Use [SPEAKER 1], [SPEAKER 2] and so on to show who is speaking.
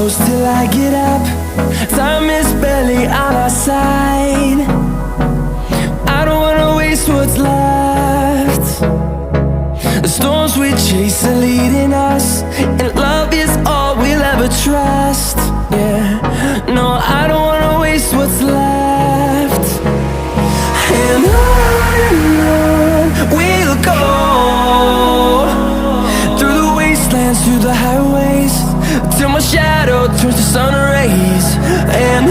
[SPEAKER 1] close till I get up. Time is barely on our side. I don't wanna waste what's left. The storms we chase are leading us, and love is all we'll ever trust. Yeah, no, I don't wanna waste what's left. And on we'll go, through the wastelands, through the highways, till my shadow turns to sun rays. And